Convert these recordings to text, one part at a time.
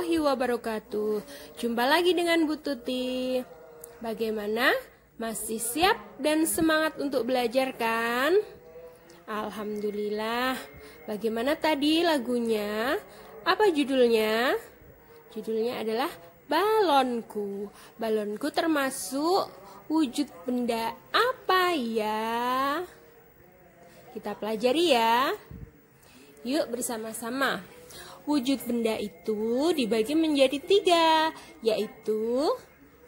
warahmatullahi wabarakatuh. Jumpa lagi dengan Bu Tuti. Bagaimana? Masih siap dan semangat untuk belajar kan? Alhamdulillah. Bagaimana tadi lagunya? Apa judulnya? Judulnya adalah balonku. Balonku termasuk wujud benda apa ya? Kita pelajari ya. Yuk bersama-sama. Wujud benda itu dibagi menjadi 3, yaitu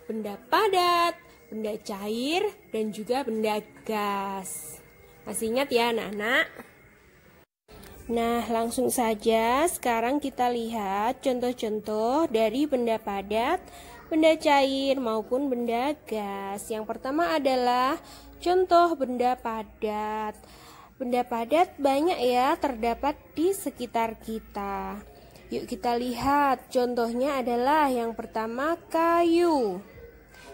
benda padat, benda cair, dan juga benda gas. Masih ingat ya anak-anak? Nah, langsung saja sekarang kita lihat contoh-contoh dari benda padat, benda cair, maupun benda gas. Yang pertama adalah contoh benda padat. Benda padat banyak ya terdapat di sekitar kita. Yuk kita lihat, contohnya adalah yang pertama kayu,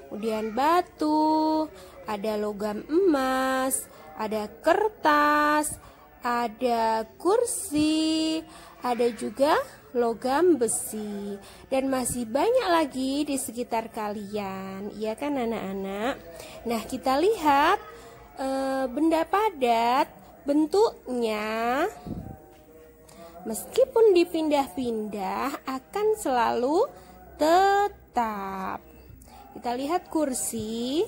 kemudian batu, ada logam emas, ada kertas, ada kursi, ada juga logam besi, dan masih banyak lagi di sekitar kalian, iya kan anak-anak? Nah, kita lihat benda padat bentuknya meskipun dipindah-pindah akan selalu tetap. Kita lihat kursi.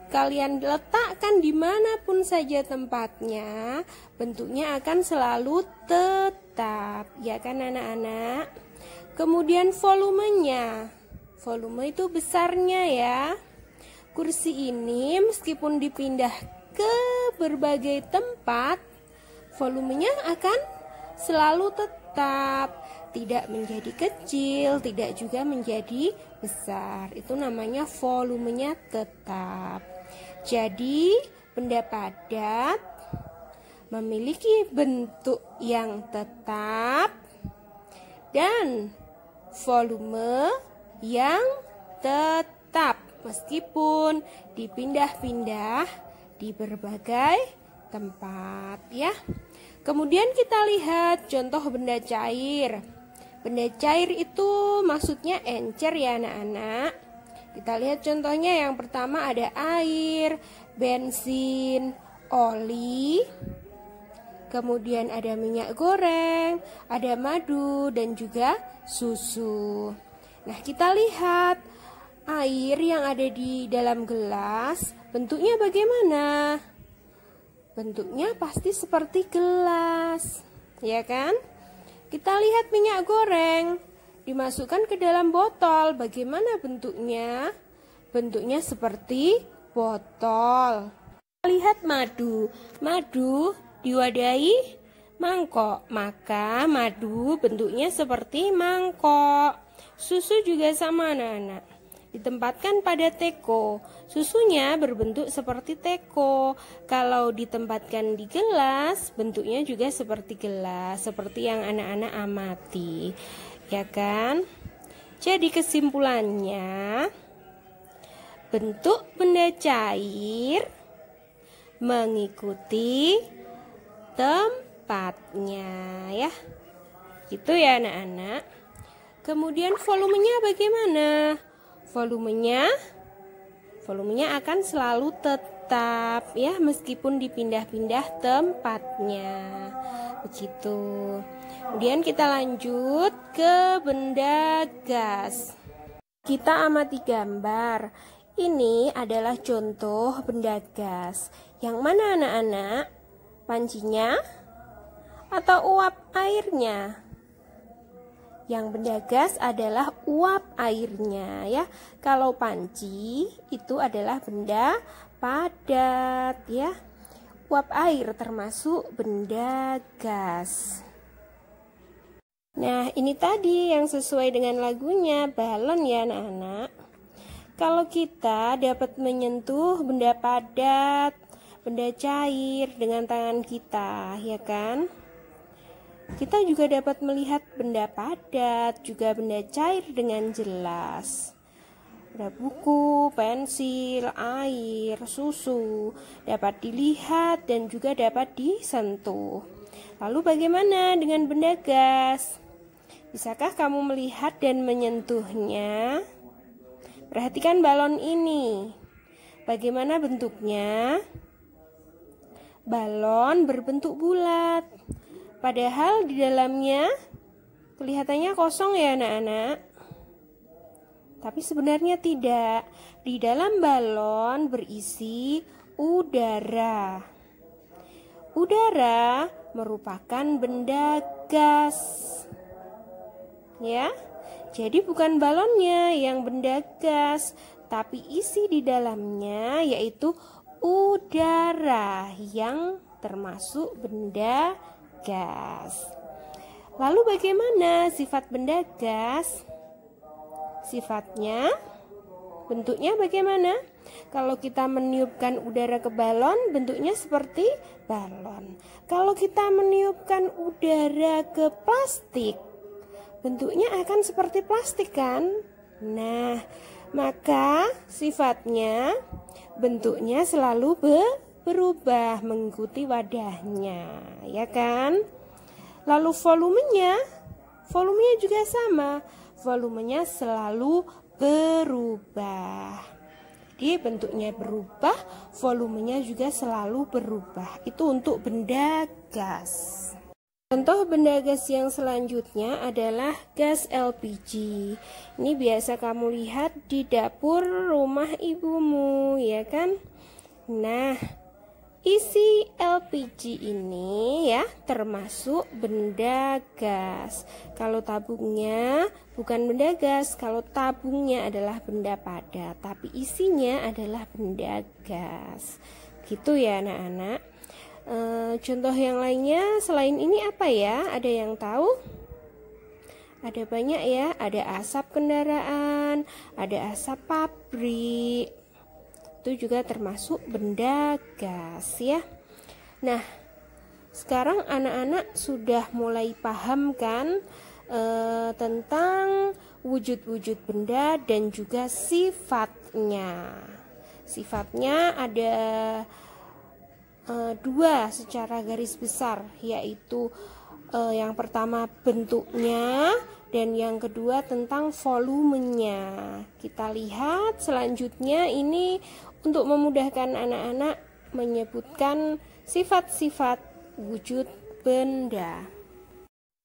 Kalian letakkan dimanapun saja tempatnya, bentuknya akan selalu tetap, ya kan anak-anak? Kemudian volumenya, volume itu besarnya ya. Kursi ini meskipun dipindah ke berbagai tempat, volumenya akan selalu tetap, tidak menjadi kecil, tidak juga menjadi besar. Itu namanya volumenya tetap. Jadi, benda padat memiliki bentuk yang tetap dan volume yang tetap meskipun dipindah-pindah di berbagai tempat ya. Kemudian kita lihat contoh benda cair. Benda cair itu maksudnya encer ya anak-anak. Kita lihat contohnya, yang pertama ada air, bensin, oli, kemudian ada minyak goreng, ada madu, dan juga susu. Nah, kita lihat air yang ada di dalam gelas, bentuknya bagaimana? Bentuknya pasti seperti gelas, ya kan? Kita lihat minyak goreng dimasukkan ke dalam botol, bagaimana bentuknya? Bentuknya seperti botol. Kita lihat madu. Madu diwadahi mangkok, maka madu bentuknya seperti mangkok. Susu juga sama anak-anak, ditempatkan pada teko. Susunya berbentuk seperti teko. Kalau ditempatkan di gelas, bentuknya juga seperti gelas, seperti yang anak-anak amati, ya kan? Jadi kesimpulannya, bentuk benda cair mengikuti tempatnya, ya. Gitu ya anak-anak. Kemudian volumenya bagaimana? Volumenya akan selalu tetap ya, meskipun dipindah-pindah tempatnya. Begitu. Kemudian kita lanjut ke benda gas. Kita amati gambar. Ini adalah contoh benda gas. Yang mana anak-anak? Pancinya atau uap airnya? Yang benda gas adalah uap airnya ya. Kalau panci itu adalah benda padat ya. Uap air termasuk benda gas. Nah, ini tadi yang sesuai dengan lagunya, balon ya anak-anak. Kalau kita dapat menyentuh benda padat, benda cair dengan tangan kita, ya kan? Kita juga dapat melihat benda padat, juga benda cair dengan jelas. Ada buku, pensil, air, susu, dapat dilihat dan juga dapat disentuh. Lalu bagaimana dengan benda gas? Bisakah kamu melihat dan menyentuhnya? Perhatikan balon ini. Bagaimana bentuknya? Balon berbentuk bulat. Padahal di dalamnya kelihatannya kosong ya anak-anak. Tapi sebenarnya tidak. Di dalam balon berisi udara. Udara merupakan benda gas. Ya, jadi bukan balonnya yang benda gas, tapi isi di dalamnya yaitu udara yang termasuk benda gas. Lalu bagaimana sifat benda gas? Sifatnya, bentuknya bagaimana? Kalau kita meniupkan udara ke balon, bentuknya seperti balon. Kalau kita meniupkan udara ke plastik, bentuknya akan seperti plastik kan? Nah, maka sifatnya, bentuknya selalu berubah mengikuti wadahnya, ya kan? Lalu volumenya juga sama. Volumenya selalu berubah. Jadi bentuknya berubah, volumenya juga selalu berubah. Itu untuk benda gas. Contoh benda gas yang selanjutnya adalah gas LPG. Ini biasa kamu lihat di dapur rumah ibumu, ya kan? Nah, isi LPG ini ya termasuk benda gas. Kalau tabungnya bukan benda gas, kalau tabungnya adalah benda padat, tapi isinya adalah benda gas. Gitu ya anak-anak. Contoh yang lainnya selain ini apa ya? Ada yang tahu? Ada banyak ya, ada asap kendaraan, ada asap pabrik. Itu juga termasuk benda gas ya. Nah, sekarang anak-anak sudah mulai paham kan tentang wujud-wujud benda dan juga sifatnya. Sifatnya ada dua secara garis besar, yaitu yang pertama bentuknya dan yang kedua tentang volumenya. Kita lihat selanjutnya ini untuk memudahkan anak-anak menyebutkan sifat-sifat wujud benda.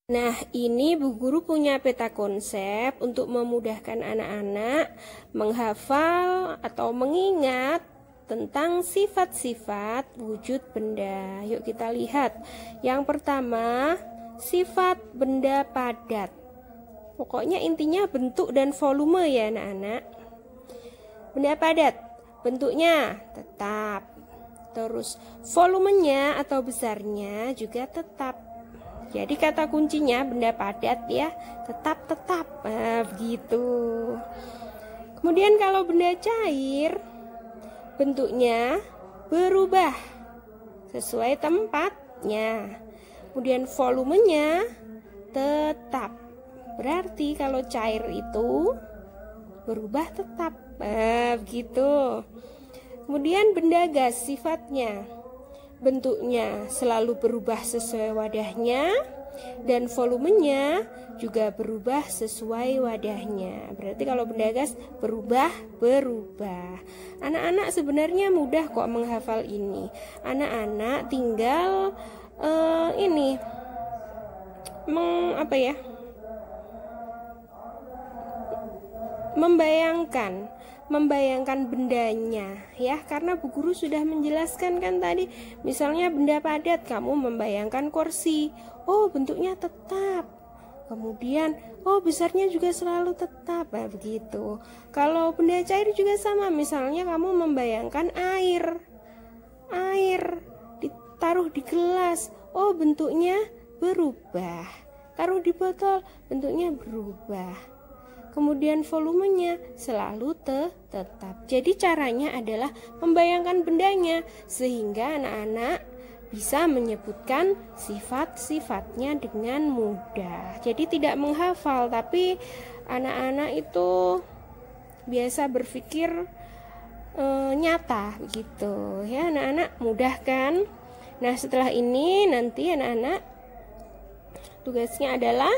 Nah, ini Bu Guru punya peta konsep untuk memudahkan anak-anak menghafal atau mengingat tentang sifat-sifat wujud benda. Yuk kita lihat. Yang pertama, sifat benda padat. Pokoknya intinya bentuk dan volume ya anak-anak. Benda padat, bentuknya tetap. Terus volumenya atau besarnya juga tetap. Jadi kata kuncinya benda padat ya, tetap-tetap. Nah, begitu. Kemudian kalau benda cair, bentuknya berubah sesuai tempatnya. Kemudian volumenya tetap. Berarti kalau cair itu berubah tetap. Begitu. Kemudian benda gas sifatnya, bentuknya selalu berubah sesuai wadahnya dan volumenya juga berubah sesuai wadahnya. Berarti kalau benda gas berubah. Anak-anak sebenarnya mudah kok menghafal ini. Anak-anak tinggal membayangkan bendanya ya, karena Bu Guru sudah menjelaskan kan tadi. Misalnya benda padat, kamu membayangkan kursi, oh bentuknya tetap, kemudian oh besarnya juga selalu tetap, begitu. Kalau benda cair juga sama, misalnya kamu membayangkan air ditaruh di gelas, oh bentuknya berubah. Taruh di botol, bentuknya berubah. Kemudian volumenya selalu tetap. Jadi caranya adalah membayangkan bendanya sehingga anak-anak bisa menyebutkan sifat-sifatnya dengan mudah. Jadi tidak menghafal, tapi anak-anak itu biasa berpikir nyata gitu ya. Anak-anak mudah kan? Nah, setelah ini nanti anak-anak tugasnya adalah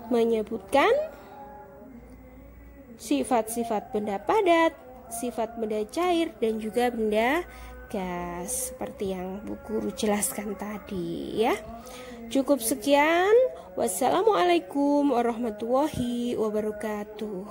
menyebutkan sifat-sifat benda padat, sifat benda cair, dan juga benda gas seperti yang Bu Guru jelaskan tadi ya. Cukup sekian. Wassalamualaikum warahmatullahi wabarakatuh.